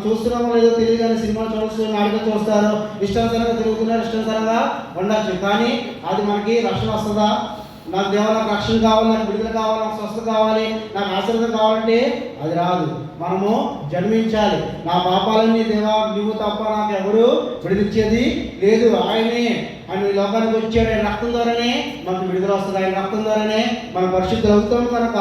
చూస్తున్నామో లేదో తెలియదు కానీ సినిమాలు చూస్తారు, నాటకం చూస్తారు, ఇష్టానుసారంగా తిరుగుతున్నారు, ఇష్టానుసారంగా ఉండొచ్చు. కానీ అది మనకి రక్షణ వస్తుందా? నాకు దేవా నాకు రక్షణ కావాలి, నాకు విడుదల కావాలి, నాకు స్వస్థత కావాలి, నాకు ఆశీర్వాదం కావాలంటే అది రాదు. మనము జన్మించాలి. నా పాపాలన్నీ దేవా నువ్వు తప్ప నాకు ఎవరు విడిదిచ్చేది లేదు. ఆయన ఈ లోకానికి వచ్చాడు. ఆయన రక్తం ద్వారానే మనకు విడుదల వస్తుంది. ఆయన రక్తం ద్వారానే మనం పరిశుద్ధులు అవుతాం. కనుక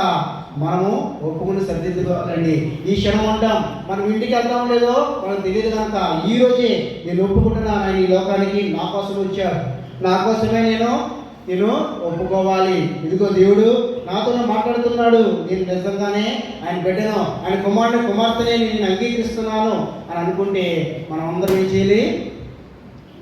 మనము ఒప్పుకుని సరిదిద్దుకోవాలండి. ఈ క్షణం ఉంటాం, మనం ఇంటికి వెళ్తాం లేదో మనకు తెలియదు. కనుక ఈ రోజే నేను ఒప్పుకుంటున్నాను, ఆయన ఈ లోకానికి నా కోసం వచ్చాడు, నా కోసమే నేను ఒప్పుకోవాలి. ఇదిగో దేవుడు నాతో మాట్లాడుతున్నాడు, నేను నిజంగానే ఆయన బిడ్డను, ఆయన కుమార్తెనే నేను అంగీకరిస్తున్నాను అని అనుకుంటే మనం అందరం ఏం చేయాలి?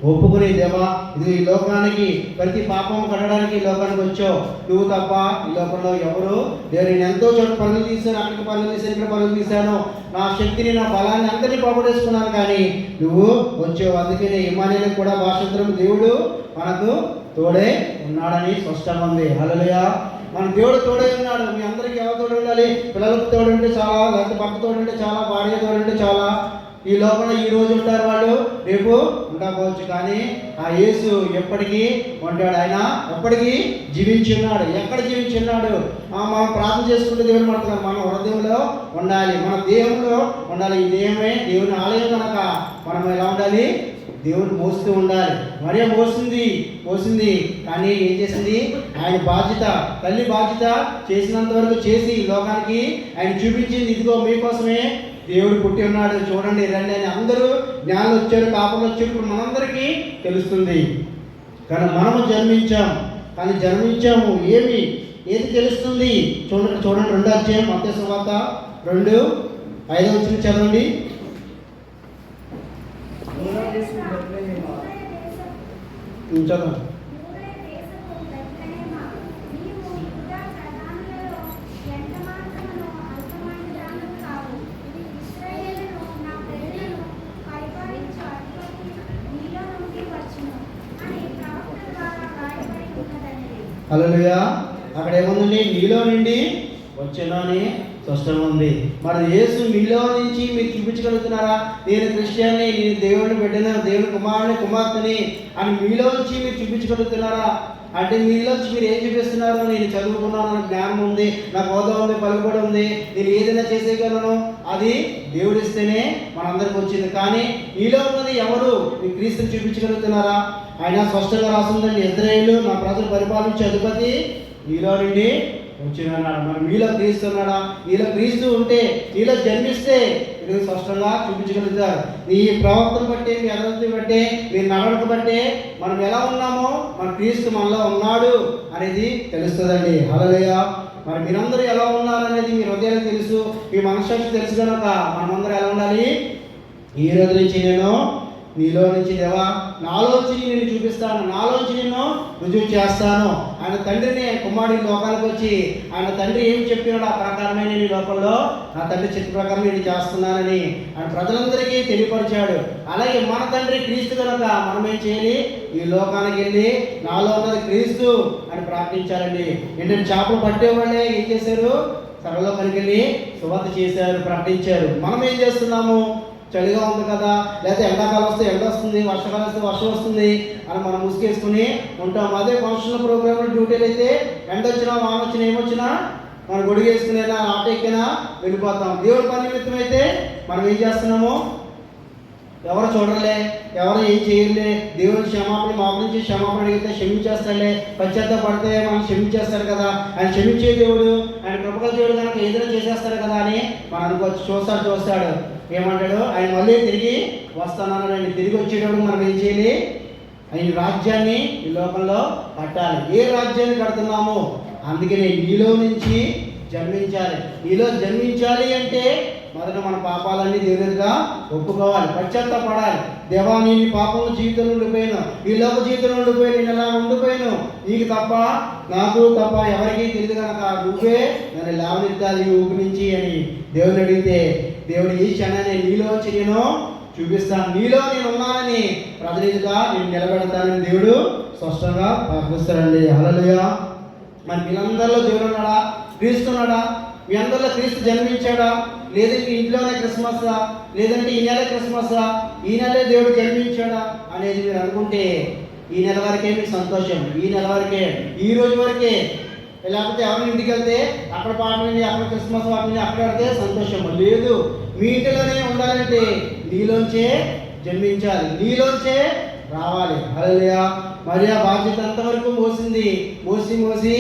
ఒప్పుకునే దేవా ఇది ఈ లోకానికి ప్రతి పాపం కట్టడానికి ఈ లోకానికి వచ్చావు, నువ్వు తప్ప ఈ లోకంలో ఎవరు లేరు. నేను ఎంతో చోట పనులు తీశాను, అక్కడికి పనులు తీశాను, ఇక్కడ పనులు తీశాను, నా శక్తిని నా బలాన్ని అంతని పోగొట్టేసుకున్నాను, కానీ నువ్వు వచ్చావు. అందుకనే ఇమానుయేలు కూడా భాషాంతరం దేవుడు మనకు తోడే ఉన్నాడని స్పష్టంగా ఉంది. హల్లెలూయా. మన దేవుడు తోడే ఉన్నాడు. మీ అందరికీ ఎవరు తోడు ఉండాలి? పిల్లలకు తోడుంటే చాలా, లేకపోతే భర్త తోడుంటే చాలా, భార్య తోడుంటే చాలా. ఈ లోకంలో ఈ రోజు ఉంటారు వాళ్ళు, రేపు ఉండకపోవచ్చు, కానీ ఆ యేసు ఎప్పటికీ ఉంటాడు. ఆయన ఎప్పటికీ జీవించున్నాడు. ఎక్కడ జీవించున్నాడు? మనం ప్రార్థన చేసుకుంటే దేవుడు పడుతున్నాడు. మన హృదయంలో ఉండాలి, మన దేహంలో ఉండాలి. ఈ దేహమే దేవుని ఆలయం కనుక మనం ఎలా ఉండాలి? దేవుడు మోస్తూ ఉండాలి. మరియ మోసింది కానీ ఏం చేసింది? ఆయన బాధ్యత, తల్లి బాధ్యత చేసినంత వరకు చేసి లోకానికి ఆయన చూపించింది. ఇదిగో మీకోసమే దేవుడు పుట్టి ఉన్నాడు, చూడండి రండి అని. అందరూ జ్ఞానులు వచ్చారు, కాపులు వచ్చారు. ఇప్పుడు మనందరికీ తెలుస్తుంది. కానీ మనము జన్మించాము ఏది తెలుస్తుంది? చూడండి 2వ అధ్యాయం మత్తయి సువార్త 2:5 చదవండి. చదవండి. హల్లెలూయా. అక్కడ ఏముందండి? నీలో నుండి వచ్చాను అని స్పష్టంగా ఉంది. మరి యేసు మీలో నుంచి మీరు చూపించగలుగుతున్నారా? నేను క్రిస్టియన్ని, నేను దేవుని బిడ్డను, దేవుని కుమార్తెని అని మీలో నుంచి మీరు చూపించగలుగుతున్నారా? అంటే మీలోంచి మీరు ఏం చూపిస్తున్నారు? నేను చదువుకున్నాను, నాకు జ్ఞానం ఉంది, నాకు హోదా ఉంది, పలుకుబడి ఉంది, నేను ఏదైనా చేసేయగలను. అది దేవుడిస్తేనే మనందరికి వచ్చింది. కానీ మీలో ఉన్నది ఎవరు? మీ క్రీస్తుని చూపించగలుగుతున్నారా? ఆయన స్పష్టంగా రాస్తుందండి, ఇశ్రాయేలు నా ప్రజలు పరిపాలించే అధిపతి మీలో నుండి వచ్చినాడు. మరి మీలో క్రీస్తు ఉన్నాడా? మీలో క్రీస్తు ఉంటే, మీలో జన్మిస్తే మీరు స్పష్టంగా చూపించగలుగుతారు. మీ ప్రవర్తన బట్టి, మీ అభివృద్ధి బట్టి, మీ నడవడిక బట్టి మనం ఎలా ఉన్నామో మన క్రీస్తు మనలో ఉన్నాడు అనేది తెలుస్తుందండి. హల్లెలూయా. మరి మీరందరూ ఎలా ఉన్నారనేది మీ హృదయానికి తెలుసు, మీ మనస్సాక్షి తెలుసు. కనుక మనమందరూ ఎలా ఉండాలి? ఈ రోజు నుంచి నేను నీలో నుంచి దేవా నాలోంచి నేను చూపిస్తాను, నాలోంచి నిన్ను రుజువు చేస్తాను. ఆయన తండ్రిని కుమారుడి లోకానికి వచ్చి ఆయన తండ్రి ఏం చెప్పినాడు ఆ ప్రకారమే నేను ఈ లోకంలో నా తండ్రి చిత్త ప్రకారం నేను చేస్తున్నానని ఆయన ప్రజలందరికీ తెలియపరిచాడు. అలాగే మన తండ్రి క్రీస్తు కనుక మనం ఏం చేయాలి? ఈ లోకానికి వెళ్ళి నాలో ఉన్నది క్రీస్తు అని ప్రార్థించాలండి. ఏంటంటే చేపలు పట్టేవాళ్ళే ఏం చేశారు? సర్వలోకానికి వెళ్ళి సువార్త చేశారు, ప్రకటించారు. మనం ఏం చేస్తున్నాము? చలిగా ఉంది కదా, లేకపోతే ఎండాకాలం వస్తే ఎండ వస్తుంది, వర్షాకాలం వస్తే వర్షం వస్తుంది అని మనం ముసుగేసుకుని ఉంటాం. అదే ఫంక్షనల్ ప్రోగ్రాంలో డ్యూటీలు అయితే ఎండ వచ్చినా, వాన వచ్చినా, ఏమొచ్చినా మనం గొడుగు వేసుకునేనా, ఆటో ఎక్కినా వెళ్ళిపోతాం. దేవుడి పని నిమిత్తం అయితే మనం ఏం చేస్తున్నాము? ఎవరు చూడలే, ఎవరు ఏం చేయలే. దేవుని క్షమాపణ మా గురించి క్షమాపణ అడిగితే క్షమించేస్తాడులే, పశ్చాత్తాపడితే మనం క్షమించేస్తాడు కదా, ఆయన క్షమించే దేవుడు, ఆయన కృపగల దేవుడు కనుక ఏదైనా చేసేస్తాడు కదా అని మనం అనుకోవచ్చు. చూస్తాడు ఏమంటాడు? ఆయన మళ్ళీ తిరిగి వస్తానన్నాడు. ఆయన తిరిగి వచ్చేటప్పుడు మనం ఏం చేయాలి? ఆయన రాజ్యాన్ని ఈ లోకంలో కట్టాలి. ఏ రాజ్యాన్ని కడుతున్నాము? అందుకనే నీలో నుంచి జన్మించాలి. నీలో జన్మించాలి అంటే మొదట మన పాపాలన్నీ దేవునిగా ఒప్పుకోవాలి, పశ్చాత్తాపడాలి. దేవా నేను పాపం జీవితంలో ఉండిపోయాను, ఈ లోక జీవితంలో ఉండిపోయాను, నేను ఎలా ఉండిపోయాను, నీకు తప్ప నాకు తప్ప ఎవరికీ తెలియదు కనుక నువ్వే నన్ను లేవనెత్తాలి ఈ ఊపి నుంచి అని దేవుని అడిగితే దేవుడు ఈ క్షణాన్ని నీలోంచి నేను చూపిస్తాను, నీలో నేను ఉన్నానని ప్రతినిధిగా నేను నిలబెడతానని దేవుడు స్పష్టంగా ప్రార్థిస్తాడండి. హల్లెలూయా. మరి మీరందరిలో దేవుడు ఉన్నాడా? క్రీస్తు ఉన్నాడా? మీ అందరిలో క్రీస్తు జన్మించాడా? లేదంటే ఇంట్లోనే క్రిస్మస్సా, లేదంటే ఈ నెల క్రిస్మస్సా, ఈ నెలే దేవుడు జన్మించాడా అనేది మీరు అనుకుంటే ఈ నెల వరకే మీకు సంతోషం, ఈ నెల వరకే, ఈ రోజు వరకే. లేకపోతే ఎవరి ఇంటికి వెళ్తే అక్కడ పాటలని, అక్కడ క్రిస్మస్ పాటలని అక్కడ ఆడితే సంతోషం లేదు. మీ ఇంటిలోనే ఉండాలంటే నీలోంచే జన్మించాలి, నీలోంచే రావాలి. హల్లెలూయా. మరి ఆ బాధ్యత అంతవరకు మోసింది, మోసి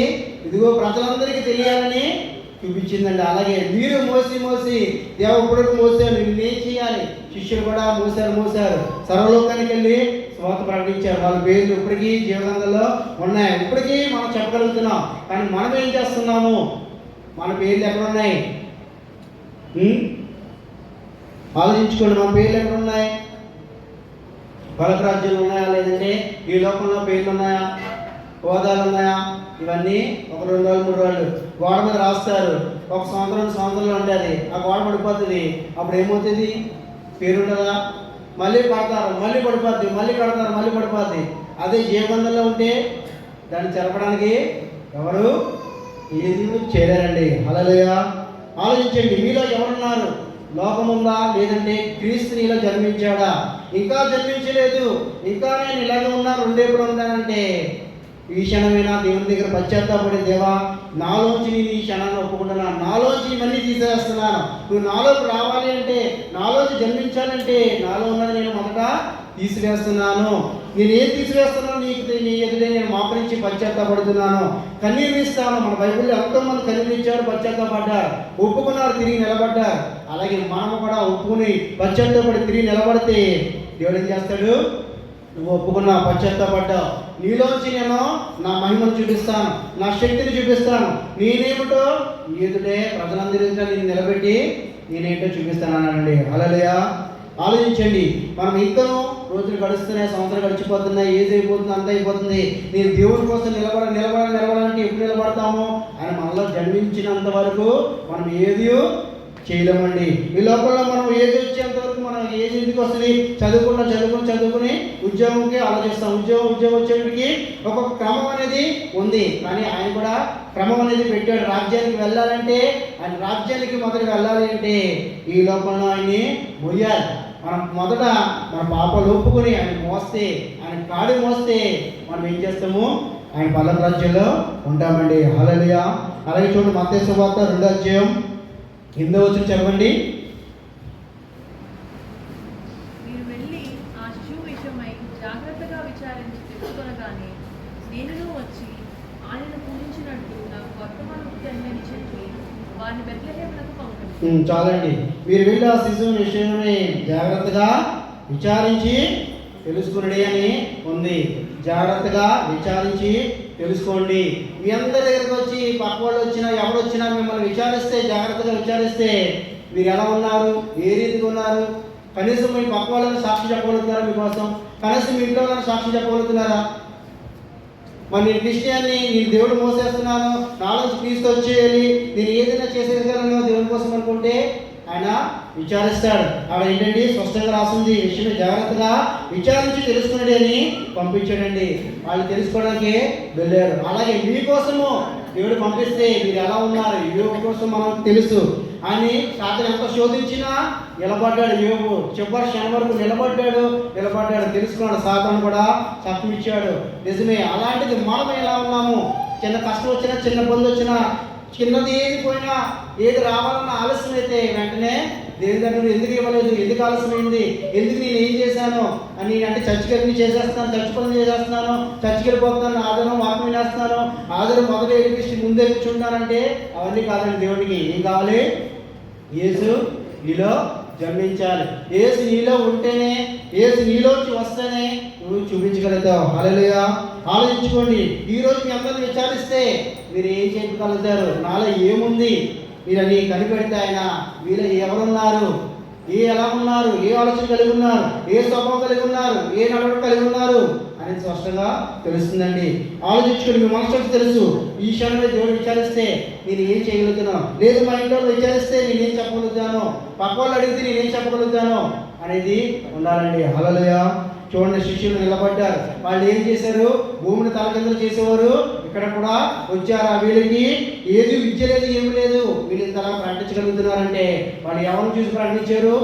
ఇదిగో ప్రజలందరికీ తెలియాలని చూపించిందండి. అలాగే మీరు మోసి దేవుడు మోసారు, నేనేం చేయాలి? శిష్యులు కూడా మోసారు, సర్వలోకానికి వెళ్ళి స్వార్థ ప్రకటించారు. వాళ్ళ పేర్లు ఇప్పటికీ జీవనంలో ఉన్నాయి, ఇప్పటికీ మనం చెప్పగలుగుతున్నాం. కానీ మనం ఏం చేస్తున్నాము? మన పేర్లు ఎక్కడున్నాయి? ఆలోచించుకోండి, మన పేర్లు ఎక్కడున్నాయి? పలక రాజ్యాలు ఉన్నాయా? లేదంటే ఈ లోకంలో పేర్లు ఉన్నాయా? హోదాలు ఉన్నాయా? ఇవన్నీ ఒక 2 రోజులు 3 రోజులు గోడ మీద రాస్తారు. ఒక సంవత్సరంలో ఉంటుంది, ఆ గోడ పడిపోతుంది. అప్పుడు ఏమవుతుంది? పేరు ఉండదా? మళ్ళీ కడతారు, మళ్ళీ పడిపోద్ది, మళ్ళీ కడతారు, మళ్ళీ పడిపోద్ది. అదే జీవబంధంలో ఉంటే దాన్ని చెరపడానికి ఎవరు ఏది చేయలేరండి. హల్లెలూయా. ఆలోచించండి, మీలో ఎవరున్నారు? లోకం ఉందా? లేదంటే క్రీస్తు నీలో జన్మించాడా? ఇంకా జన్మించలేదు, ఇంకా నేను ఇలాగే ఉన్నా, రెండేపుడు ఉన్నానంటే ఈ క్షణమైనా దేవుని దగ్గర పశ్చాత్తాపడి, దేవా నాలోంచి నేను ఈ క్షణాన్ని ఒప్పుకుంటున్నాను, నాలోంచి ఇవన్నీ తీసేస్తున్నాను, నువ్వు నాలోకి రావాలి అంటే, నాలోంచి జన్మించాలంటే నాలో ఉన్నది నేను మొదట తీసివేస్తున్నాను. నేను ఏం తీసివేస్తున్నాను? నీ ఎదుటే నేను మోకరించి పశ్చాత్తాపడుతున్నాను, కన్నీరు ఇస్తాను. మన బైబిల్లో ఎంతోమంది కన్నీరు ఇచ్చారు, పశ్చాత్తాపడ్డారు, ఒప్పుకున్నారు, తిరిగి నిలబడ్డారు. అలాగే మనము కూడా ఒప్పుకుని పశ్చాత్తాపడి తిరిగి నిలబడితే దేవుడు ఏం చేస్తాడు? నువ్వు ఒప్పుకున్నావు, పశ్చాత్తాపడ్డావు, నీలోంచి నేను నా మహిమను చూపిస్తాను, నా శక్తిని చూపిస్తాను, నేనేమిటో నీ ఎదుటే ప్రజలందరి నేను నిలబెట్టి నేనేంటో చూపిస్తాను అన్నానండి. హల్లెలూయా. ఆలోచించండి, మనం ఇంకనూ రోజులు గడుస్తున్నాయి, సంవత్సరాలు గడిచిపోతున్నాయి, ఏది అయిపోతుంది, అంత అయిపోతుంది. నేను దేవుడి కోసం నిలబడాలంటే ఎప్పుడు నిలబడతాము? ఆయన మనలో జన్మించినంత వరకు మనం ఏది చేయలేమండి. ఈ లోపల మనం ఏది వచ్చేంత వరకు మనం ఏది ఎందుకు వస్తుంది? చదువుకుని ఉద్యోగంకి ఆలోచిస్తాం. ఉద్యోగం వచ్చేటికి ఒక్కొక్క క్రమం అనేది ఉంది. కానీ ఆయన కూడా క్రమం అనేది పెట్టాడు. రాజ్యానికి వెళ్ళాలంటే, ఆయన రాజ్యానికి మొదటి వెళ్ళాలి అంటే ఈ లోకంలో ఆయన్ని మొయ్యాలి. మనం మొదట మన పాపాలు ఒప్పుకొని ఆయన మోస్తే, ఆయన కాడి మోస్తే మనం ఏం చేస్తాము? ఆయన పల్లె రాజ్యంలో ఉంటామండి. హల్లెలూయా. అలాగే చూడండి, మత్తయి సువార్త 2వ అధ్యాయం 8వ వచనం చదవండి. మీరు వెళ్ళి ఆ శిశువు విషయమై జాగ్రత్తగా విచారించి తెలుసుకొనగానే నేను వచ్చి ఆయనను పూజించినట్టు నాకు వర్తమానం అని చెప్పి వారిని బెత్లెహేమునకు పంపండి. చాలండి. మీరు వెళ్ళి ఆ శిశువు విషయమై జాగ్రత్తగా విచారించి తెలుసుకునడి అని ఉంది. జాగ్రత్తగా విచారించి తెలుసుకోండి. మీ అందరి దగ్గరకు వచ్చి పక్క వాళ్ళు వచ్చినా ఎవరు వచ్చినా మిమ్మల్ని విచారిస్తే, జాగ్రత్తగా విచారిస్తే మీరు ఎలా ఉన్నారు, ఏ రీతిగా ఉన్నారు? కనీసం మీ పక్క వాళ్ళని సాక్షి చెప్పగలుగుతున్నారా? మీకోసం కనీసం మీ ఇంట్లో వాళ్ళని సాక్షి చెప్పగలుగుతున్నారా? మరి నేను క్రిస్టియన్ని, నేను దేవుడు మోసేస్తున్నాను, నాలోంచి క్రీస్తు వచ్చేయాలి, నేను ఏదైనా చేసేయగలను దేవుని కోసం అనుకుంటే ఆయన విచారిస్తాడు. అక్కడ ఏంటండి స్పష్టంగా రాసింది, విషయం జాగ్రత్తగా విచారించి తెలుసుకున్నాడు అని పంపించాడండి. వాళ్ళు తెలుసుకోవడానికి వెళ్ళారు. అలాగే మీకోసము దేవుడు పంపిస్తే మీరు ఎలా ఉన్నారు? యోగు కోసం మనకు తెలుసు అని సాతాను ఎంత శోధించినా నిలబడ్డాడు. యోగు చివరి క్షణం వరకు నిలబడ్డాడు. తెలుసుకున్నాడు. సాతాను కూడా సాక్ష్యం ఇచ్చాడు. నిజమే. అలాంటిది మనం ఎలా ఉన్నాము? చిన్న కష్టం వచ్చినా, చిన్న ఇబ్బంది వచ్చినా, చిన్నది ఏది పోయినా, ఏది రావాలన్న ఆలస్యం అయితే వెంటనే దేవుని దగ్గర ఎందుకు ఇవ్వలేదు, ఎందుకు ఆలస్యమైంది, ఎందుకు నేను ఏం చేశాను అని, అంటే చర్చికి వెళ్ళి చేసేస్తున్నాను, చర్చి పనులు చేసేస్తున్నాను, చర్చికి వెళ్ళిపోతున్నాను, ఆధారం వాక్యం వినేస్తున్నాను, ఆధారం మొదటి వెళ్ళి ముందే కూర్చుంటానంటే అవన్నీ కాదండి. దేవుడికి ఏం కావాలి? యేసు నీలో జన్మించాలి. యేసు నీలో ఉంటేనే, యేసు నీలోంచి వస్తేనే నువ్వు చూపించగలుగుతావు. హల్లెలూయా. ఆలోచించుకోండి. ఈరోజు మీ అందరిని విచారిస్తే మీరు ఏం చెప్పగలుగుతారు? నాలో ఏముంది మీరు అని కనిపెడితే ఆయన వీళ్ళు ఎవరున్నారు, ఎలా ఉన్నారు, ఏ ఆలోచన కలిగి ఉన్నారు, ఏ స్వభావం కలిగి ఉన్నారు, ఏ నడవడిక కలిగి ఉన్నారు అనేది స్పష్టంగా తెలుస్తుందండి. ఆలోచించుకోండి. మీ మనసుకు తెలుసు. ఈ క్షణంలో దేవుడు విచారిస్తే నేను ఏం చేయగలుగుతాను, లేదు మా ఇంట్లో విచారిస్తే నేనేం చెప్పగలుగుతాను, పక్క వాళ్ళు అడిగితే నేనేం చెప్పగలుగుతాను అనేది ఉండాలండి. హల్లెలూయా. చూడండి, శిష్యులు నిలబడ్డారు. వాళ్ళు ఏం చేశారు? భూమిని తలకిందులు చేసేవారు, ఇక్కడ కూడా వచ్చారా? వీళ్ళకి ఏది విద్య లేదు, ఏమి లేదు, వీళ్ళు ఇంతలా ప్రకటించగలుగుతున్నారంటే వాళ్ళు ఎవరిని చూసి ప్రకటించారు?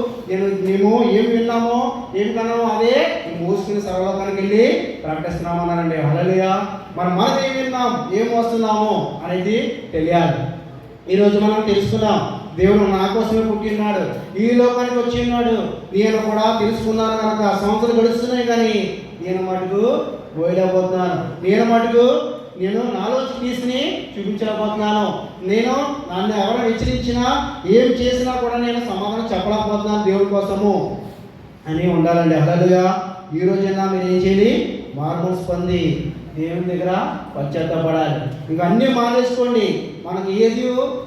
మేము ఏం విన్నామో ఏం కన్నామో అదే మోసుకుని సర్వలోకానికి వెళ్ళి ప్రకటిస్తున్నామన్నారండి. హల్లెలూయా. మనం ఏం విన్నాం, ఏం వస్తున్నాము అనేది తెలియాలి. ఈరోజు మనం తెలుసుకున్నాం, దేవుడు నా కోసమే పుట్టినాడు, ఈ లోకానికి వచ్చి ఉన్నాడు. నేను కూడా తెలుసుకున్నాను కనుక సంవత్సరాలు గడుస్తున్నాయి, కానీ నేను మటుకు పోయలేకపోతున్నాను. నేను నాలో తీసుకుని చూపించలేకపోతున్నాను. నేను నన్ను ఎవరైనా హెచ్చరించినా ఏం చేసినా కూడా నేను సమాధానం చెప్పలేకపోతున్నాను దేవుడి కోసము అని ఉండాలండి. హల్లెలూయా. ఈ రోజైనా మీరు ఏం చేయాలి? మార్మల్స్ పొంది దేవుని దగ్గర పశ్చాత్తపడాలి. ఇంకా అన్నీ మానేసుకోండి. మనకి ఏది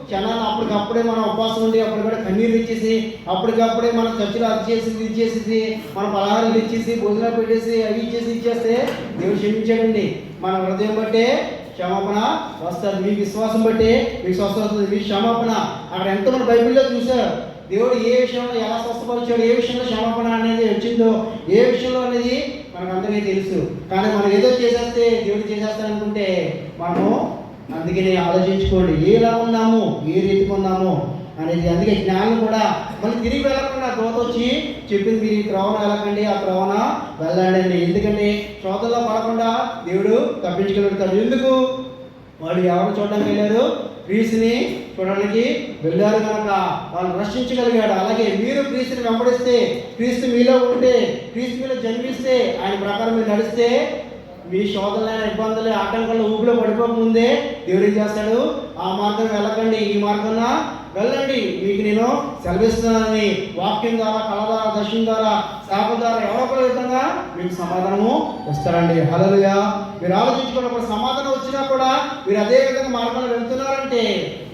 క్షణాన్ని అప్పటికప్పుడే మనం ఉపవాసం ఉండి అప్పటికప్పుడే కన్నీరు తెచ్చేసి అప్పటికప్పుడే మన చర్చలు అది చేసి ఇది చేసేసి మన పలహారాలు తెచ్చేసి భోజనాలు పెట్టేసి అవి ఇచ్చేస్తే దేవుడు క్షమించాడండి. మన హృదయం బట్టే క్షమాపణ వస్తుంది. మీ విశ్వాసం బట్టే మీకు స్వస్థ వస్తుంది. మీ క్షమాపణ అక్కడ ఎంతమంది బైబిల్లో చూసారు దేవుడు ఏ విషయంలో ఎలా స్వస్థపరిచాడు, ఏ విషయంలో క్షమాపణ అనేది వచ్చిందో, ఏ విషయంలో అనేది మనకు అందరికీ తెలుసు. కానీ మనం ఏదో చేసేస్తే దేవుడు చేసేస్తారనుకుంటే మనము అందుకని ఆలోచించుకోండి, ఎలా ఉన్నాము, ఏ రీతికి ఉన్నాము అనేది. అందుకే జ్ఞానం కూడా మళ్ళీ తిరిగి వెళ్ళకుండా దోత వచ్చి చెప్పింది, మీరు ఈ త్రోవన వెళ్ళకండి, ఆ త్రోవన వెళ్ళండి. ఎందుకంటే శోధనలో పడకుండా దేవుడు తప్పించగలుగుతాడు. ఎందుకు? వాళ్ళు ఎవరు చూడడానికి వెళ్ళారు? క్రీస్తుని చూడడానికి వెళ్ళారు కనుక వాళ్ళు రక్షించగలిగాడు. అలాగే మీరు క్రీస్తుని వెంబడిస్తే, క్రీస్తు మీలో ఉంటే, క్రీస్తు మీలో జన్మిస్తే, ఆయన ప్రకారం మీరు నడిస్తే మీ శోధనలైన ఇబ్బందులు ఆటంకాలు ఊపిలో పడిపోకముందే దేవుడు ఏం చేస్తాడు? ఆ మార్గం వెళ్ళకండి, ఈ మార్గం వెళ్ళండి, మీకు నేను సెలవిస్తున్నానని వాక్యం ద్వారా, కళ ద్వారా, దర్శనం ద్వారా, శాప ద్వారా ఎవరో ఒక విధంగా మీకు సమాధానము ఇస్తారండి. హల్లెలూయా. మీరు ఆలోచించుకున్నప్పుడు సమాధానం వచ్చినా కూడా మీరు అదే విధంగా మార్గంలో వెళ్తున్నారంటే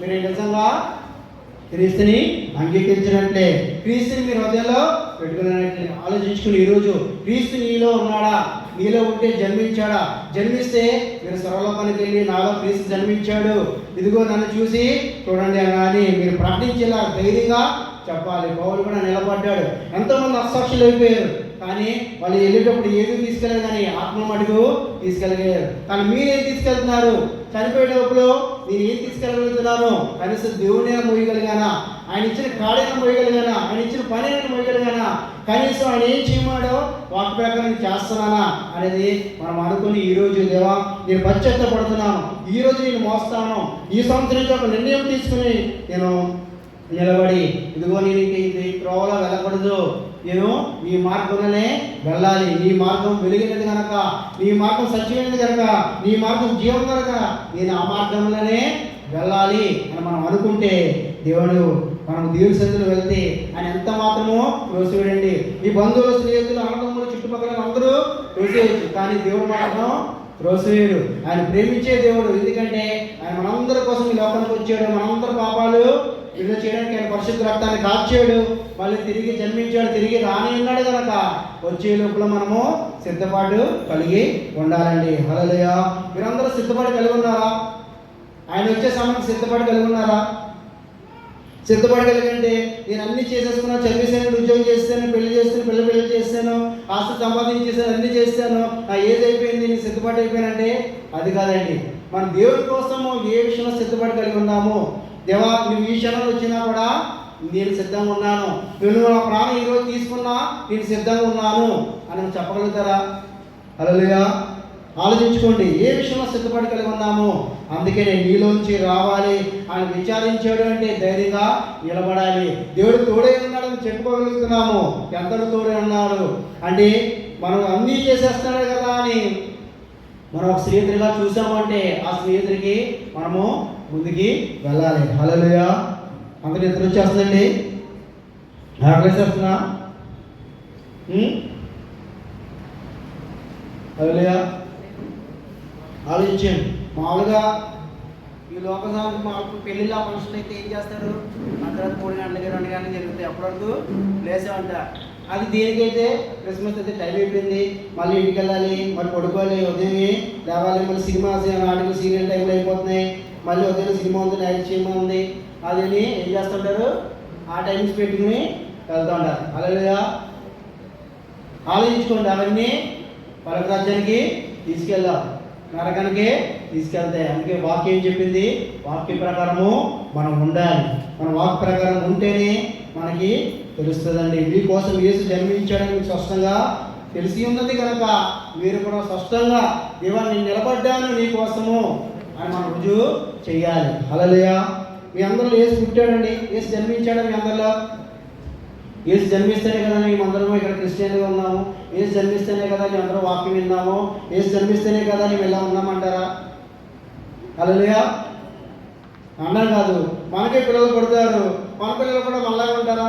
మీరు నిజంగా క్రీస్తుని అంగీకరించినట్లే, క్రీస్తుని మీరు హృదయంలో పెట్టుకున్నట్లే. ఆలోచించుకుని ఈరోజు క్రీస్తు నీలో ఉన్నాడా? నీలో ఉంటే జన్మించాడా? జన్మిస్తే మీరు సర్వలోకానికి వెళ్ళి నాలో క్రీస్తు జన్మించాడు, ఇదిగో నన్ను చూసి చూడండి అని మీరు ప్రకటించేలా ధైర్యంగా చెప్పాలి. పౌలు కూడా నిలబడ్డాడు. ఎంతోమంది అసాక్షులు అయిపోయారు, కానీ వాళ్ళు వెళ్ళేటప్పుడు ఏది తీసుకెళ్ళారు, కానీ ఆత్మ మటుకు తీసుకెళ్ళగలిగారు. కానీ మీరేం తీసుకెళ్తున్నారు? చనిపోయేటప్పుడు నేను ఏం తీసుకెళ్ళగలుగుతున్నాను? కనీసం దేవుడిని మోయగలిగానా? ఆయన ఇచ్చిన కాడైనా మోయగలిగానా? ఆయన ఇచ్చిన పని అయినా మోయగలిగానా? కనీసం ఆయన ఏం చేయమాడో వాటి ప్రకారం చేస్తున్నానా అనేది మనం అనుకుని ఈరోజు దేవా నేను పశ్చాత్తపడుతున్నాను, ఈరోజు నేను మోస్తాను, ఈ సంవత్సరం నుంచి ఒక నిర్ణయం తీసుకుని నేను నిలబడి ఇదిగో నేను ఈ త్రోవలో వెళ్ళకూడదు, నేను నీ మార్గంలోనే వెళ్ళాలి. నీ మార్గం వెలిగినది కనుక, నీ మార్గం సత్యమైనది కనుక, నీ మార్గం జీవం కనుక నేను ఆ మార్గంలోనే వెళ్ళాలి అని మనం అనుకుంటే దేవుడు మనం దేవుడి సన్నిధిలో వెళ్తే ఆయన ఎంత మాత్రమో త్రోసివేయండి. ఈ బంధువులు, స్నేహితులు, అన్నదమ్ములు, చుట్టుపక్కల అందరూ త్రోసివేయచ్చు, కానీ దేవుడు మాత్రం త్రోసివేయడు. ఆయన ప్రేమించే దేవుడు. ఎందుకంటే ఆయన మనందరి కోసం ఈ లోకానికి వచ్చాడు, మనందరి పాపాలు విడుదల చేయడానికి ఆయన పరిశుద్ధ రక్తాన్ని కాచాడు, మళ్ళీ తిరిగి జన్మించాడు, తిరిగి రాని ఉన్నాడు కనుక వచ్చే లోపల మనము సిద్ధపాటు కలిగి ఉండాలండి. హల్లెలూయా. మీరందరూ సిద్ధపాటు కలిగి ఉన్నారా? ఆయన వచ్చే సమయానికి సిద్ధపాటు కలిగి ఉన్నారా? సిద్ధపాటు కలిగంటే నేను అన్ని చేసేసుకున్నాను, చదివేసాను, ఉద్యోగం చేస్తాను, పెళ్లి చేస్తాను, ఆస్తి సంపాదించేసాను, అన్ని చేస్తాను, నా ఏది అయిపోయింది, నేను సిద్ధపాటు అయిపోయానంటే అది కాదండి. మన దేవుడి కోసము ఏ విషయంలో సిద్ధపాటు కలిగి ఉన్నాము? దేవా నువ్వు ఈ క్షణంలో వచ్చినా కూడా నేను సిద్ధంగా ఉన్నాను, నువ్వు నా ప్రాణం ఈరోజు తీసుకున్నా నేను సిద్ధంగా ఉన్నాను అని చెప్పగలుగుతారా? హల్లెలూయా. ఆలోచించుకోండి, ఏ విషయంలో సిద్ధపాటు కలిగి ఉన్నాము. అందుకే నేను నీలోంచి రావాలి అని విచారించాడు అంటే ధైర్యంగా నిలబడాలి. దేవుడు తోడే ఉన్నాడని చెప్పుకోగలుగుతున్నాము. ఎంతలో తోడే ఉన్నాడు అంటే మనం అన్నీ చేసేస్తున్నాడు కదా అని మనం ఒక స్నేహితుడిగా చూసామంటే ఆ స్నేహితుడికి మనము ముందుకి వెళ్ళాలి. హల్లెలూయా. అంత నిద్ర వచ్చేస్తుందండి, ఆకలేసేస్తున్నా. హల్లెలూయా. ఆలోచించండి. మామూలుగా ఈ లోకసానికి మాకు పెళ్ళిళ్ళ ఫంక్షన్ అయితే ఏం చేస్తారు? అర్ధరాత్రి 3 గంటలకి 2 గంటలకి జరుగుతాయి, అప్పటివరకు లేసామంట. అది దేనికైతే క్రిస్మస్ అయితే టైం అయిపోయింది, మళ్ళీ ఇంటికి వెళ్ళాలి, మరి పడుకోవాలి, ఉదయం లేవాలి, మళ్ళీ సినిమా నాటికలు సీరియల్ టైంలో అయిపోతున్నాయి, మళ్ళీ ఉదయం సినిమా ఉంది, నైట్ సినిమా ఉంది, అది ఏం చేస్తుంటారు? ఆ టైమ్స్ పెట్టుకుని వెళ్తూ ఉంటారు. హల్లెలూయా. ఆలోచించుకోండి, అవన్నీ పరమ రాజ్యానికి తీసుకెళ్దాం, నరకానికి తీసుకెళ్తాయి. అందుకే వాక్యం చెప్పింది, వాక్య ప్రకారము మనం ఉండాలి. మన వాక్య ప్రకారం ఉంటేనే మనకి తెలుస్తుందండి. మీకోసం యేసు జన్మించాడని మీకు స్పష్టంగా తెలిసి ఉన్నది కనుక మీరు కూడా స్పష్టంగా దేవా నేను నిలబడ్డాను నీ కోసము అని మనం రుజువు చెయ్యాలి. హల్లెలూయా. మీ అందరిలో యేసు పుట్టాడండి, యేసు జన్మించాడు. మీ అందరిలో యేసు జన్మిస్తేనే కదా మేమందరము ఇక్కడ క్రిస్టియన్గా ఉన్నాము. యేసు జన్మిస్తేనే కదా మేము అందరూ వాక్యం విన్నాము. యేసు జన్మిస్తేనే కదా మేము ఇలా ఉన్నామంటారా? హల్లెలూయా. అన్నా కాదు, మనకే పిల్లలు కొడతారు, మన పిల్లలు కూడా మళ్ళాగా ఉంటారా?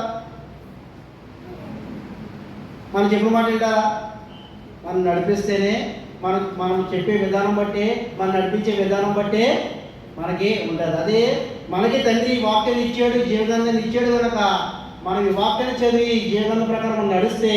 మనం చెప్పిన మాట వింటారా? మనం నడిపిస్తేనే మనం చెప్పే విధానం బట్టే, మనం నడిపించే విధానం బట్టే మనకి ఉంటుంది. అదే మనకి తండ్రి వాక్యాన్ని ఇచ్చాడు, జీవనాన్ని ఇచ్చాడు కనుక మనం ఈ వాక్యాన్ని చదివి జీవన ప్రకారం నడిస్తే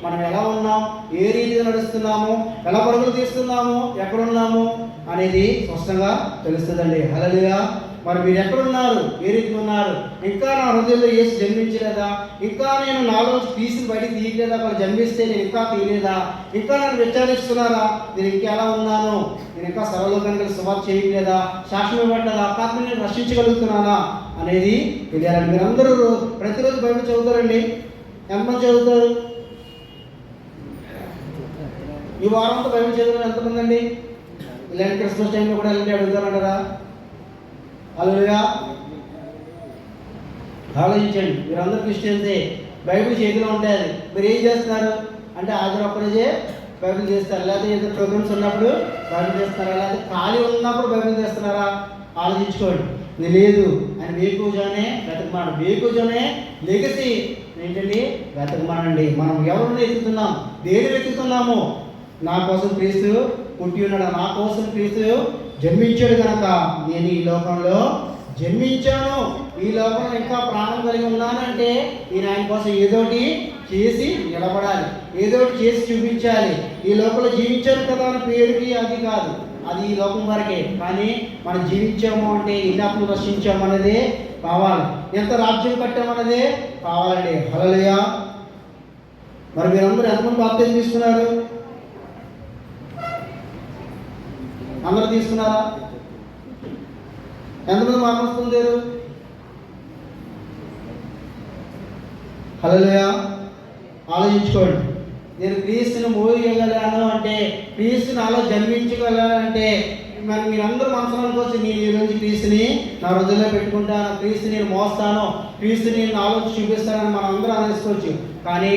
మనం ఎలా ఉన్నాం, ఏ రీతిగా నడుస్తున్నాము, ఎలా పరుగులు తీస్తున్నాము, ఎక్కడున్నాము అనేది స్పష్టంగా తెలుస్తుందండి. హల్లెలూయా. మరి మీరు ఎక్కడున్నారు, ఏ రీతిగా ఉన్నారు? ఇంకా నా హృదయంలో యేసు జన్మించలేదా? ఇంకా నేను నాలో తీసి బయటికి తీయలేదా? వాళ్ళు జన్మిస్తే నేను ఇంకా తీయలేదా? ఇంకా నన్ను విచారిస్తున్నారా? నేను ఇంకా ఎలా ఉన్నాను? నేను ఇంకా సర్వలోకానికి సువార్త చేయట్లేదా? సాక్ష్యం ఇవ్వట్లేదా? కాకపోతే నేను రక్షించగలుగుతున్నానా అనేది తెలియాలండి. మీరందరూ ప్రతిరోజు బైబిల్ చదువుతారండి. ఎంతమంది చదువుతారు? ఈ వారంతో బైబిల్ చదువుతారు ఎంతమంది అండి? ఇలాంటి క్రిస్మస్ టైంలో కూడా ఇలాంటి అడుగుతారంటారా? హల్లెలూయా. ఆలోచించండి. మీరందరూ క్రిస్టియన్సే, బైబిల్ చేతిలో ఉంటుంది. మీరు ఏం చేస్తున్నారు అంటే ఆదివారం ఒక్కరోజే బైబిల్ చేస్తారు, లేకపోతే ఏదో ప్రోగ్రామ్స్ ఉన్నప్పుడు బైబిల్ చేస్తారా, లేకపోతే ఖాళీ ఉన్నప్పుడు బైబిల్ చేస్తున్నారా? ఆలోచించుకోండి. ఇది లేదు అని వేకువజానే వెతకమాడు, వేకువజానే లెగసి ఏంటండి వెతకమానండి. మనం ఎవరిని వెతుకుతున్నాం, దేని వెతుకుతున్నాము? నా కోసం క్రీస్తు పుట్టి ఉన్నాడు, నా కోసం క్రీస్తు జన్మించాడు కనుక నేను ఈ లోకంలో జన్మించాను, ఈ లోకంలో ఇంకా ప్రాణం కలిగి ఉన్నానంటే నేను ఆయన కోసం ఏదోటి చేసి నిలబడాలి, ఏదోటి చేసి చూపించాలి. ఈ లోకంలో జీవించాను కదా అని పేరుకి అది కాదు, అది ఈ లోకం వరకే. కానీ మనం జీవించాము అంటే ఇన్నాపులు రక్షించాము అనేది కావాలి, ఎంత రాజ్యం కట్టామన్నదే కావాలండి. హల్లెలూయా. మరి మీరందరూ ఎంతమంది బాప్తిజం తీసుకున్నారు? అందరూ తీసుకున్నారా? ఎంతమంది మార్మస్ పొందారు? హల్లెలూయా. ఆలోచించుకోండి. నేను క్రీస్తుని మోయగలను అంటే, క్రీస్తు నాలో జన్మించగలంటే మరి మీరందరూ మనసులో అనుకోవచ్చు, నేను ఈరోజు క్రీస్తుని నా హృదయంలో పెట్టుకుంటాను, క్రీస్తు నేను మోస్తాను, క్రీస్తు నేను ఆలోచన చూపిస్తానని మనం అందరూ అనేసుకోవచ్చు. కానీ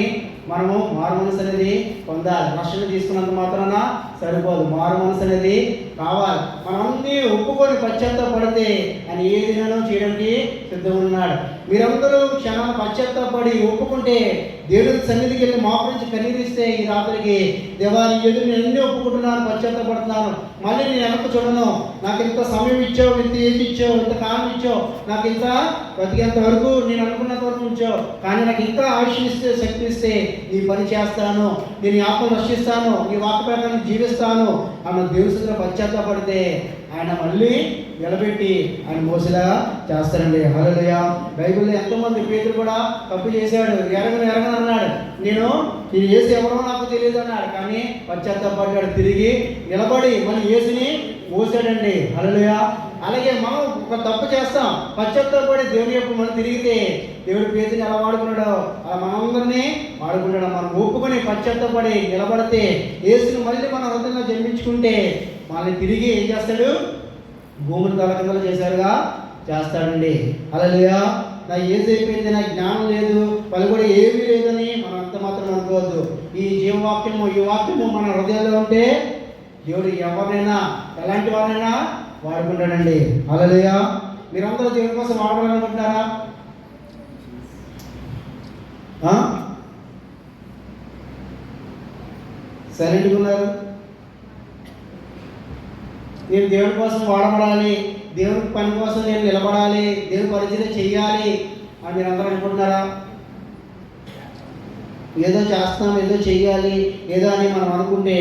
మనము మారు మనసు అనేది పొందాలి. రక్షణ తీసుకున్నంత మాత్రాన సరిపోదు, మారు మనసు అనేది కావాలి. మనం అన్నీ ఒప్పుకొని పశ్చాత్తాపడితే ఆయన ఏ దినానో చేయడానికి సిద్ధంగా ఉన్నాడు. మీరందరూ క్షణాన్ని పశ్చాత్తాపడి ఒప్పుకుంటే దేవుడి సన్నిధికి వెళ్ళి మాపు నుంచి కన్నీరిస్తే ఈ రాత్రికి దేవా నీ ఎదురు నేను అన్నీ ఒప్పుకుంటున్నాను, పశ్చాత్తాపడుతున్నాను, మళ్ళీ నేను వెనక్కి చూడను, నాకు ఇంత సమయం ఇచ్చావు, ఇంత ఏజ్ ఇచ్చావు, ఇంత కాలం ఇచ్చావు, నాకు ఇంత బతికేంత వరకు నేను అనుకున్నంత వరకు ఉంచావు, కానీ నాకు ఇంకా ఆయుష్ ఇస్తే, శక్తి ఇస్తే నీ పని చేస్తాను, నేను ఆత్మను రక్షిస్తాను, నీ వాక్య ప్రకారం జీవిస్తాను అన్న దేవుడిలో పశ్చాత్తాపడితే ఆయన మళ్ళీ నిలబెట్టి ఆయన మోసలా చేస్తారండి. హల్లెలూయా. బైబిల్లో ఎంతోమంది పేతురు కూడా తప్పు చేశాడు, ఎరగను అన్నాడు, నేను యేసు ఎవరో నాకు తెలియదు అన్నాడు, కానీ పశ్చాత్తాపడ్డాడు, తిరిగి నిలబడి మళ్ళీ యేసుని మోసాడండి. హల్లెలూయా. అలాగే మనం ఒక తప్పు చేస్తాం, పశ్చాత్తాపడి దేవుని యొక్క మనం తిరిగితే దేవుడు పేతుని ఎలా వాడుకున్నాడో అలా మనందరినీ వాడుకున్నాడు. మనం ఒప్పుకొని పశ్చాత్తాపడి నిలబడితే యేసుని మళ్ళీ మన హృదయంలో జన్మించుకుంటే మళ్ళీ తిరిగి ఏం చేస్తాడు? భూమిని తలకిందలు చేశారుగా చేస్తాడండి. హల్లెలూయా. నా ఏజ్ అయిపోయింది, నాకు జ్ఞానం లేదు, వాళ్ళు కూడా ఏమీ లేదని మనం అంత మాత్రం అనుకోవద్దు. ఈ జీవవాక్యము, ఈ వాక్యము మన హృదయంలో ఉంటే దేవుడు ఎవరినైనా ఎలాంటి వారైనా వాడుకుంటాడండి. హల్లెలూయా. మీరందరూ దేవుడి కోసం వాడవాలనుకుంటున్నారా? సైలెంట్గా ఉన్నారు. నేను దేవుడి కోసం వాడబడాలి, దేవుడి పని కోసం నేను నిలబడాలి, దేవుడి పరిచయం చెయ్యాలి అని మీరు అందరూ అనుకుంటున్నారా? ఏదో చేస్తాం, ఏదో చెయ్యాలి, ఏదో అని మనం అనుకుంటే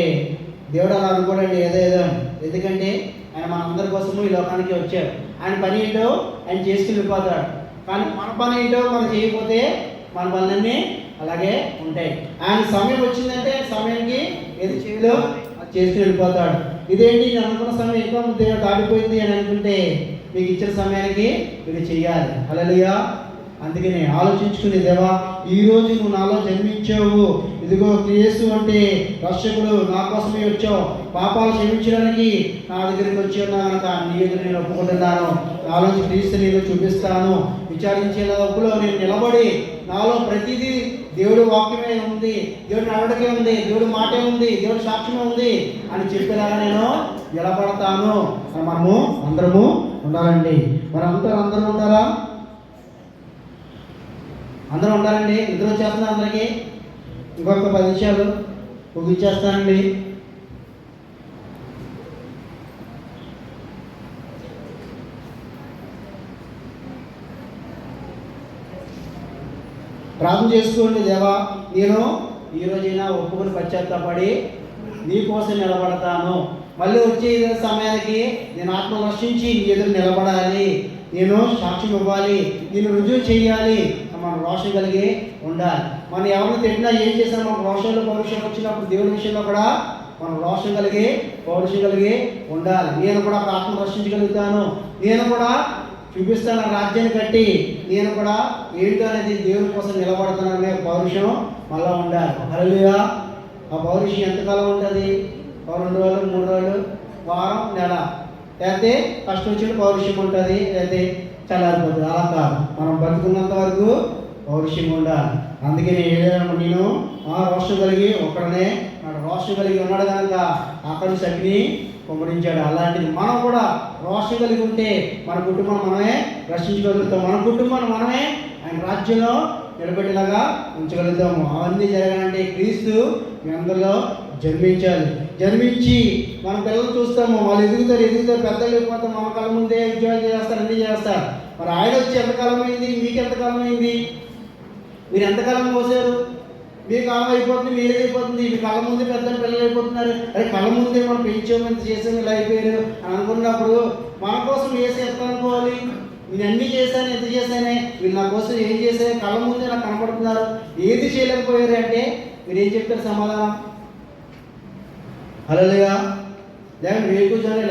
దేవుడు అలా అనుకోడండి, ఏదో అని. ఎందుకంటే ఆయన మనందరి కోసము ఈ లోకానికి వచ్చాడు. ఆయన పని ఏంటో ఆయన చేసుకుని వెళ్ళిపోతాడు. కానీ మన పని ఏంటో మనం చేయకపోతే మన పనులన్నీ అలాగే ఉంటాయి. ఆయన సమయం వచ్చిందంటే సమయానికి ఏది చేయాలో చేసుకుని వెళ్ళిపోతాడు. ఇదేంటి నేను అనుకున్న సమయం ఇంకా దాటిపోయింది అని అనుకుంటే మీకు ఇచ్చిన సమయానికి మీరు చెయ్యాలి. హల్లెలూయా. అందుకని ఆలోచించుకుని, దేవా ఈరోజు నువ్వు నాలో జన్మించావు, ఇదిగో యేసు అంటే రక్షకుడు, నా కోసమే వచ్చావు, పాపాలు క్షమించడానికి నా దగ్గరికి వచ్చి ఉన్నాను కనుక నీ ఎదురు నేను ఒప్పుకుంటున్నాను, నాలోంచి క్రీస్తు నేను చూపిస్తాను, విచారించే లోపల నేను నిలబడి నాలో ప్రతిదీ దేవుడు వాక్యమే ఉంది, దేవుడి నడవడికే ఉంది, దేవుడి మాటే ఉంది, దేవుడి సాక్ష్యమే ఉంది అని చెప్పేలాగా నేను నిలబడతాను అని మనము అందరము ఉండాలండి. మరి అందరూ ఉంటారా? అందరూ ఉండాలండి. నిద్ర వచ్చేస్తున్నా అందరికీ? ఇంకొక 10 నిమిషాలు ముగించేస్తానండి. ప్రార్థన చేసుకోండి. దేవా నేను ఈరోజైనా ఒప్పుకొని పశ్చాత్తాపడి నీ కోసం నిలబడతాను, మళ్ళీ వచ్చే సమయానికి నేను ఆత్మ రక్షించి నీ ఎదురు నిలబడాలి, నేను సాక్ష్యం ఇవ్వాలి, నేను రుజువు చేయాలి, మనం రోషం కలిగి ఉండాలి. మనం ఎవరిని తిట్టినా ఏం చేసినా మనకు రోషంలో పౌరుషం వచ్చినప్పుడు దేవుడి విషయంలో కూడా మనం రోషం కలిగి పౌరుషం కలిగి ఉండాలి. నేను కూడా ఆత్మ రక్షించగలుగుతాను, నేను కూడా చూపిస్తాను రాజ్యాన్ని కట్టి, నేను కూడా ఏంటో అనేది దేవుని కోసం నిలబడతాననే పౌరుషం మళ్ళీ ఉండాలి. హల్లెలూయా. ఆ పౌరుషం ఎంతకాలం ఉంటుంది? 2 రోజులు, 3 రోజులు, వారం, నెల, లేకపోతే ఫస్ట్ వచ్చిన పౌరుషం ఉంటుంది, లేకపోతే చల్లారిపోతుంది. అలా కాదు, మనం బతుకున్నంత వరకు పౌరుషం ఉండాలి. అందుకని నేను రోషం కలిగి ఒక్కడనే రోషం కలిగి ఉన్నాడు కనుక అక్కడ సగ్ని కుమ్మరించాడు. అలాంటిది మనం కూడా రోషం కలిగి ఉంటే మన కుటుంబం మనమే రక్షించగలుగుతాం, మన కుటుంబాన్ని మనమే ఆయన రాజ్యంలో నిలబెట్టేలాగా ఉంచగలుగుతాము. అవన్నీ జరగాలంటే క్రీస్తు మీ అందరిలో జన్మించాలి. జన్మించి మన పిల్లలు చూస్తాము, వాళ్ళు ఎదుగుతారు, పెద్దలు అయిపోతాం, మన కళ్ళ ముందే ఉద్యోగాలు చేస్తారు, అన్నీ చేస్తారు. మరి ఆయన వచ్చి ఎంతకాలం అయింది? మీకు ఎంతకాలం అయింది? మీరు ఎంతకాలం మోసారు? మీ కాలం అయిపోతుంది, మీ ఏది అయిపోతుంది, మీ కళ్ళ ముందే పెద్దలు పిల్లలు అయిపోతున్నారు. అరే కళ్ళ ముందే మనం పెంచాము, ఇంత చేసాము, ఇలా అయిపోయారు అని అనుకున్నప్పుడు మన కోసం వేసి ఎంత అనుకోవాలి? నేను అన్నీ చేశాను, ఎంత చేశానే, వీళ్ళు నా కోసం ఏం చేశాను, కళ్ళ ముందే నాకు కనపడుతున్నారు, ఏది చేయలేకపోయారు అంటే మీరు ఏం చెప్తారు సమాధానం? హల్లెలూయా. లేక వేకుజానే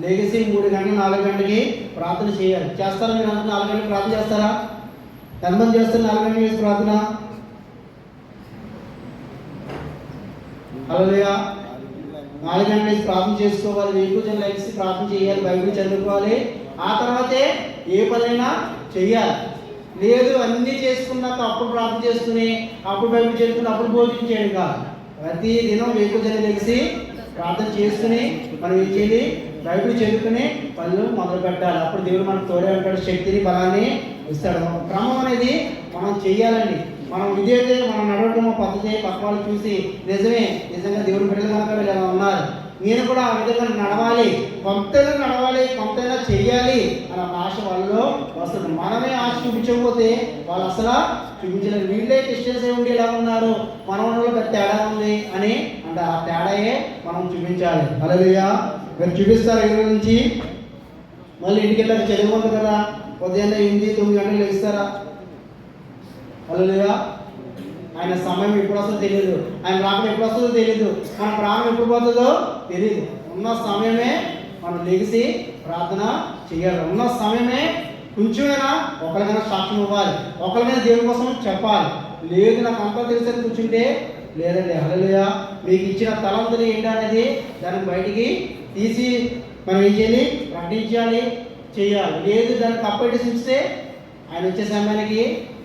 లేగేసి 3 గంటలు 4 గంటలకి ప్రార్థన చేయాలి. చేస్తారా? మీరు 4 గంటలకు ప్రార్థన చేస్తారా? ఎంతమంది చేస్తారు 4 గంటలు చేసి ప్రార్థన? హల్లెలూయా. 4 గంటలు వేసి ప్రార్థన చేసుకోవాలి, వేకుజానే లేచి ప్రార్థన చేయాలి, బైబిల్ చదువుకోవాలి, ఆ తర్వాతే ఏ పనైనా చెయ్యాలి. లేదు అన్నీ చేసుకున్నాక అప్పుడు ప్రార్థన చేసుకుని, అప్పుడు బైబిల్ చదువుకుని, అప్పుడు బోధించేయడం కాదు. ప్రతి దినం వేకుజానే లేచి ప్రార్థన చేసుకుని మనం ఏం చేయాలి? బైబిల్ చదువుకుని పనులు మొదలు పెట్టాలి. అప్పుడు దేవుడు మనకు తోడే ఉంటాడు, శక్తిని బలాన్ని ఇస్తాడు. క్రమం అనేది మనం చెయ్యాలండి. మనం ఇదైతే మనం నడవటం పద్ధతి పక్క వాళ్ళు చూసి నిజంగా దేవుడి బిడ్డలు కనుక వీళ్ళు ఎలా ఉన్నారు, నేను కూడా ఆ విధంగా నడవాలి, కొంతైనా నడవాలి, కొంతైనా చెయ్యాలి అన్న ఆశ వాళ్ళలో వస్తుంది. మనమే ఆశ చూపించకపోతే వాళ్ళు అసలు చూపించలేదు. వీళ్ళే క్రిస్టియన్స్ ఉండి ఎలా ఉన్నారు, మన వాళ్ళలో పెద్ద తేడా ఉంది అని అంటే ఆ తేడాయే మనం చూపించాలి. హల్లెలూయా. మీరు చూపిస్తారు ఈ రోజు నుంచి. మళ్ళీ ఇంటికి వెళ్ళాక చదువుకుంటారు కదా, ఉదయాన్నే 8-9 గంటలు లేస్తారా? హల్లెలూయా. ఆయన సమయం ఎప్పుడు వస్తుందో తెలియదు, ఆయన రాకడ ఎప్పుడు వస్తుందో తెలియదు, మన ప్రాణం ఎప్పుడు పోతుందో తెలియదు. ఉన్న సమయమే మనం లెగిసి ప్రార్థన చేయాలి. ఉన్న సమయమే కొంచెమైనా ఒకరికైనా సాక్ష్యం ఇవ్వాలి, ఒకరికైనా దేవుని కోసం చెప్పాలి. లేదు నాకు అంతా తెలిసి కూర్చుంటే లేదండి. హల్లెలూయా. మీకు ఇచ్చిన తలంతులు ఏంటనేది దానికి బయటికి తీసి మనం ఏం చేయాలి? ప్రకటించాలి, చేయాలి. లేదు దాన్ని కప్పేసి ఉంచితే ఆయన వచ్చే సమయానికి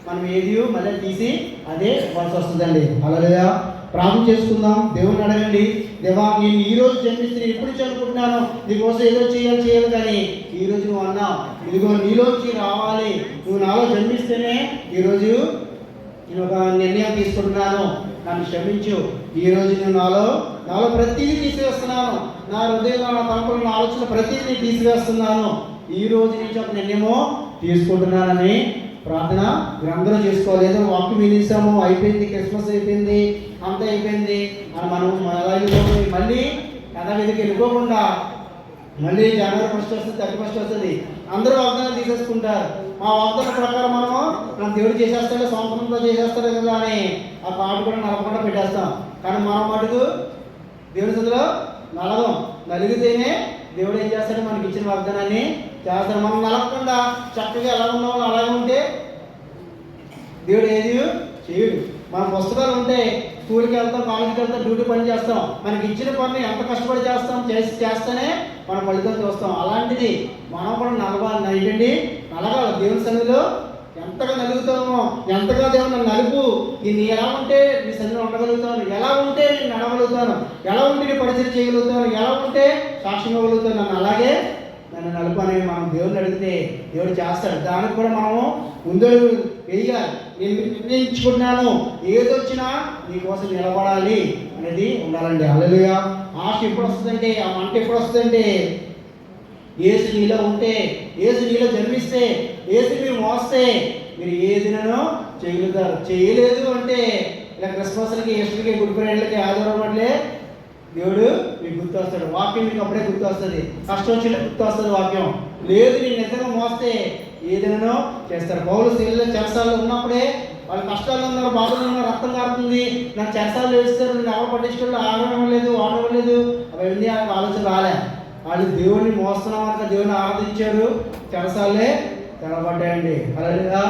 మనం ఏది మళ్ళీ తీసి అదే ఇవ్వాల్సి వస్తుందండి. హల్లెలూయా. ప్రార్థన చేసుకుందాం, దేవుని అడగండి. దేవా నేను ఈరోజు జన్మిస్తే ఎప్పుడు చదువుకుంటున్నాను, నీకోసం ఏదో చేయాలి కానీ ఈరోజు నువ్వు అన్నావు, ఇదిగో నీలోంచి రావాలి, నువ్వు నాలో జన్మిస్తేనే ఈరోజు నేను ఒక నిర్ణయం తీసుకుంటున్నాను, నన్ను క్షమించు. ఈరోజు నేను నాలో ప్రతిదీ తీసివేస్తున్నాను, నా హృదయంలో నా తలంపులు నా ఆలోచన ప్రతిదీ తీసివేస్తున్నాను, ఈ రోజు నుంచి ఒక నిర్ణయమో తీసుకుంటున్నానని ప్రార్థన మీరందరూ చేసుకోవాలి. ఏదో వాక్యం వినిస్తాము, అయిపోయింది, క్రిస్మస్ అయిపోయింది, అంతా అయిపోయింది అని మనం మళ్ళీ యథావిధికి వెళ్ళిపోకుండా మళ్ళీ జనవరి 1 వస్తుంది, 31 వస్తుంది, అందరూ వాగ్దానాలు తీసేసుకుంటారు. మా వాగ్దానం ప్రకారం మనం దేవుడు చేసేస్తాడే, సంవత్సరంలో చేసేస్తాడే కదా అని ఆ పాట కూడా నడపకుండా పెట్టేస్తాం. కానీ మనం మటుకు దేవుడి స్థితిలో నలగం. నలిగితేనే దేవుడు ఏం చేస్తాడు? మనకి ఇచ్చిన వాగ్దానాన్ని చేస్తాడు. మనం నలగకుండా చక్కగా ఎలా ఉన్న వాళ్ళు అలాగే ఉంటే దేవుడు ఏది చేయడు. మన పుస్తకాలు ఉంటే స్కూల్కి వెళ్తాం, కాలేజీకి వెళ్తాం, డ్యూటీ పని చేస్తాం. మనకి ఇచ్చిన పని ఎంత కష్టపడి చేస్తేనే మన ఫలితం చూస్తాం. అలాంటిది మనం కూడా నలగాలి. దేవుని సన్నిధిలో ఎంతగా నలుగుతామో, ఎంతగా దేవుడు నన్ను నలుపు, నేను ఎలా ఉంటే నీ సన్నిధిలో ఉండగలుగుతాను, ఎలా ఉంటే నేను నడవగలుగుతాను, ఎలా ఉంటే నేను పరిచయం చేయగలుగుతాను, ఎలా ఉంటే సాక్ష్యం ఇవ్వగలుగుతాను, నన్ను నలుపు అని మనం దేవుడిని అడిగితే దేవుడు చేస్తాడు. దానికి కూడా మనము ముందడుగు వేయాలి. నేను నిర్ణయించుకున్నాను, ఏదొచ్చినా నీకోసం నిలబడాలి అనేది ఉండాలండి. హల్లెలూయా. ఆశ ఎప్పుడు వస్తుందంటే, ఆ మంట ఎప్పుడు వస్తుందంటే, యేసు నీలో ఉంటే, యేసు నీలో జన్మిస్తే, యేసు మీరు మోస్తే మీరు ఏదినో చేయగలుగుతారు. చేయలేదు అంటే ఇలా క్రిస్మస్లకి, ఈస్టర్కి, గుడ్ ఫ్రైడేలకి, ఆదివారం అట్లే దేవుడు మీకు గుర్తు వస్తాడు. వాక్యం మీకు అప్పుడే గుర్తు వస్తుంది. కష్టం వచ్చిన గుర్తు వస్తుంది వాక్యం. లేదు నేను నిజంగా మోస్తే ఏదైనా చేస్తారు. పౌలు శైలిలో చెరసాల్లో ఉన్నప్పుడే వాళ్ళు కష్టాలు ఉన్నారు, బాధలు ఉన్నారు, రక్తం కారుతుంది, నాకు చెరసాలు వేస్తారు, నేను ఎవరు పట్టించుకోవాలి, ఆడడం లేదు, వాడడం లేదు, అవన్నీ వాళ్ళకి ఆలోచన రాలే. వాళ్ళు దేవుడిని మోస్తున్నాం కనుక దేవుడిని ఆరాధించారు, చెరసాలే తెరబడ్డాయండి. అలాగా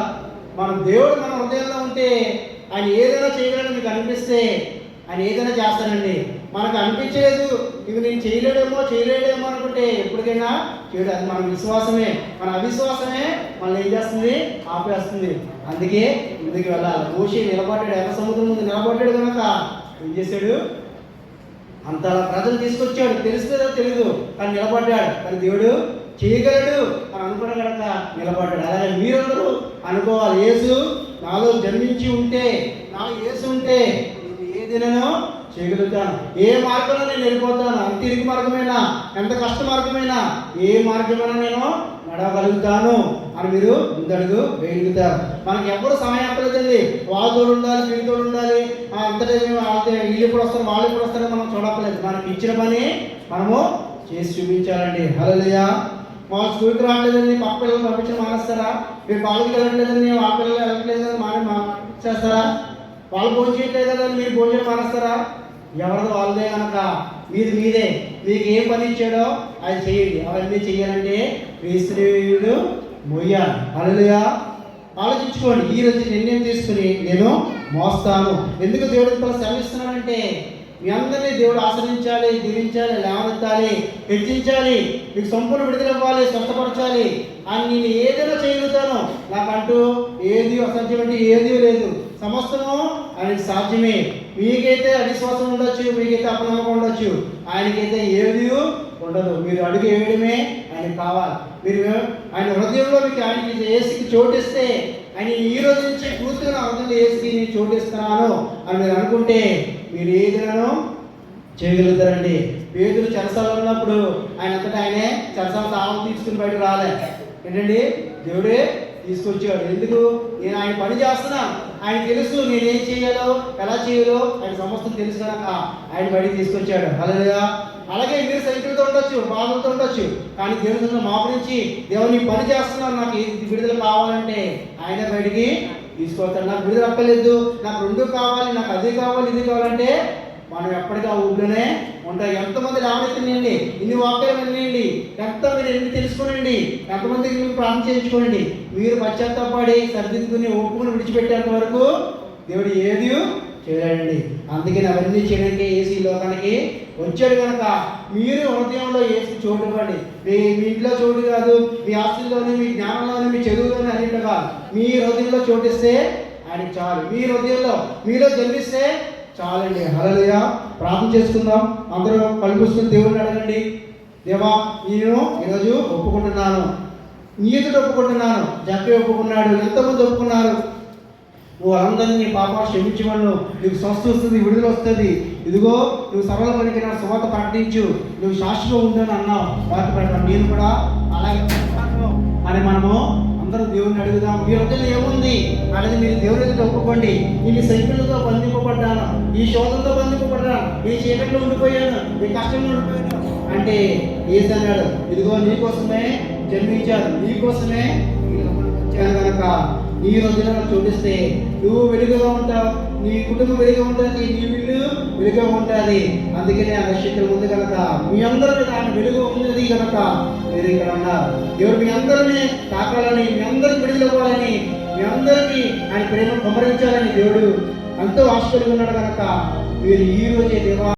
మన దేవుడు మన హృదయంలో ఉంటే ఆయన ఏదైనా చేయగలని మీకు అనిపిస్తే ఆయన ఏదైనా చేస్తానండి. మనకు అనిపించలేదు, ఇక నేను చేయలేడేమో అనుకుంటే ఎప్పటికైనా చేయడు. అది మన విశ్వాసమే. మన అవిశ్వాసమే మనల్ని ఏం చేస్తుంది? ఆపేస్తుంది. అందుకే ముందుకు వెళ్ళాలి. మోషే నిలబడ్డాడు, ఎర్ర సముద్రం ముందు నిలబడ్డాడు కనుక ఏం చేశాడు? అంత ప్రజలు తీసుకొచ్చాడు. తెలుస్తుందో తెలీదు కానీ నిలబడ్డాడు. కానీ దేవుడు చేయగలడు అని అనుకున్న కనుక నిలబడ్డాడు. అలాగే మీరందరూ అనుకోవాలి, యేసు నాలో జన్మించి ఉంటే, నాలో యేసు ఉంటే ఏదైనా చేయగలుగుతాను. ఏ మార్గంలో నేను వెళ్ళిపోతాను, అంత ఇరుకు మార్గమైనా, ఎంత కష్ట మార్గమైనా, ఏ మార్గమైనా నేను నడవగలుగుతాను అని మీరు ముందడుగు వేయగలుగుతారు. మనకి ఎప్పుడు సమయం అక్కర్లేదండి. వాళ్ళతో ఉండాలి, వీళ్ళతో ఉండాలి, అంతటే వీళ్ళు ఎప్పుడు వస్తారు, వాళ్ళు ఎప్పుడు వస్తారో మనం చూడక్కలేదు. మనకి ఇచ్చిన పని మనము చేసి చూపించాలండి. హల్లెలూయా. వాళ్ళు స్కూల్కి రావట్లేదని పక్క పిల్లలు పంపించడం మానేస్తారా? మీరు కాలేజీకి వెళ్ళట్లేదని వాళ్ళ పిల్లలు వెళ్ళట్లేదని చేస్తారా? వాళ్ళు భోజనం చేయట్లేదు కదా మీరు భోజనం మానేస్తారా? ఎవరిదో వాళ్ళదే కనుక మీదే. మీకు ఏం పని ఇచ్చాడో అది చేయండి. అవన్నీ చేయాలంటే క్రీస్తుడు మొయ్యాలి. హల్లెలూయా. ఆలోచించుకోండి. ఈ రోజు నిర్ణయం తీసుకుని నేను మోస్తాను. ఎందుకు దేవుడు ఇంత శ్రమిస్తున్నాడంటే మీ అందరినీ దేవుడు ఆశ్రయించాలి, దీవించాలి, లేవనెత్తాలి, హెచ్చించాలి, మీకు సంపూర్ణ విడుదల ఇవ్వాలి, స్వస్థపరచాలి అని నేను ఏదైనా చేయగలుగుతాను. నాకంటూ ఏది అసాధ్యం అంటే ఏదీ లేదు. సమస్తము ఆయనకి సాధ్యమే. మీకైతే అవిశ్వాసం ఉండొచ్చు, మీకైతే అపనమ్మకం ఉండొచ్చు, ఆయనకైతే ఏది ఉండదు. మీరు అడుగు వేయడమే ఆయనకు కావాలి. మీరు ఆయన హృదయంలో మీకు ఆయనకి ఏసుకి చోటిస్తే, ఆయన ఈ రోజు నుంచి పూర్తిగా నా హృదయంలో ఏసుకి నేను చోటిస్తున్నాను అని మీరు అనుకుంటే మీరు ఏదైనా చేయగలుగుతారండి. పేతురు చెరసాలలో ఉన్నప్పుడు ఆయన అంతటా ఆయనే చెరసాల తాళం తీసుకుని బయట రాలే. ఏంటండి? దేవుడే తీసుకొచ్చాడు. ఎందుకు? నేను ఆయన పని చేస్తున్నా, ఆయన తెలుసు నేనేం చేయాలో, ఎలా చేయాలో ఆయన సమస్తం తెలుసు కనుక ఆయన బయటికి తీసుకొచ్చాడు. హల్లెలూయా. అలాగే మీరు సైకిల్తో ఉండొచ్చు, బాధలతో ఉండొచ్చు, కానీ దేవుని మాపరించి దేవుని పని చేస్తున్నాను, నాకు ఏది విడుదల కావాలంటే ఆయన బయటికి తీసుకొస్తాడు. నాకు విడుదల అక్కర్లేదు, నాకు రెండు కావాలి, నాకు అది కావాలి, ఇది కావాలంటే మనం ఎప్పటికీ ఆ ఊళ్ళోనే ఉంటాయి. ఎంతమంది లేవనెత్తినండి, ఇన్ని వాక్యాలు వినండి, ఎంత మీరు ఎన్ని తెలుసుకోనండి, ఎంతమందికి మీరు ప్రార్థన చేయించుకోండి. మీరు పశ్చాత్తాపడి సరిదిద్దుకుని ఒప్పుకుని విడిచిపెట్టేంత వరకు దేవుడు ఏది చేయలేడండి. అందుకని అవన్నీ చేయడానికి ఏసీ లోకానికి వచ్చాడు కనుక మీరు హృదయంలో ఏసి చోటు ఇవ్వండి. మీ ఇంట్లో చోటు కాదు, మీ ఆస్తుల్లోని, మీ జ్ఞానంలోని, మీ చదువులోని అన్నింటిలో కాదు, మీ హృదయంలో చోటిస్తే ఆయనకి చాలు. మీ హృదయంలో మీలో జన్మిస్తే చాలండి. హల్లెలూయా. ప్రార్థన చేసుకుందాం. అందరూ కలుపుస్తున్న దేవుడిని అడగండి. దేవా, నేను ఈరోజు ఒప్పుకుంటున్నాను, నీ ఎదుట ఒప్పుకుంటున్నాను. జక్కే ఒప్పుకున్నాడు, ఎంతమంది ఒప్పుకున్నారు? నువ్వు అందరినీ నీ పాపాలు క్షమించమను, నీకు స్వస్థ వస్తుంది, విడుదల వస్తుంది. ఇదిగో నువ్వు సరళ పనికి నా సువార్త ప్రకటించు, నువ్వు శాశ్వతంగా ఉండని అన్నావు. వాటి ప్రకారం నేను కూడా అలాగే అని మనము అందరూ దేవుడిని అడుగుదాం. మీ హృదయంలో ఏముంది అనేది మీరు దేవుడి దగ్గర ఒప్పుకోండి. ఈ సైకిళ్ళతో బంధింపబడ్డాను, ఈ శోధంతో బంధింపబడ్డాను, ఈ చీకట్లో ఉండిపోయాను, ఈ కష్టంలో ఉండిపోయాను అంటే ఏసు అన్నాడు, ఇదిగో నీకోసమే జన్మించాను, నీకోసమే వచ్చాను కనుక నీ హృదయంలో చూపిస్తే నువ్వు వెలుగుగా ఉంటావు, నీ కుటుంబం వెలుగా ఉంటుంది, నీ ఇల్లు వెలుగా ఉంటుంది. అందుకనే ఆ నక్షత్రం ఉంది కనుక మీ అందరి మీద ఆయన వెలుగు ఉన్నది కనుక మీరు ఇక్కడ ఉన్నారు. దేవుడు మీ అందరినీ తాకాలని, మీ అందరికి విడుదలవ్వాలని, మీ అందరికీ ఆయన ప్రేమ కుమరించాలని దేవుడు ఎంతో ఆశ కలిగి ఉన్నాడు కనుక మీరు ఈ రోజే దేవా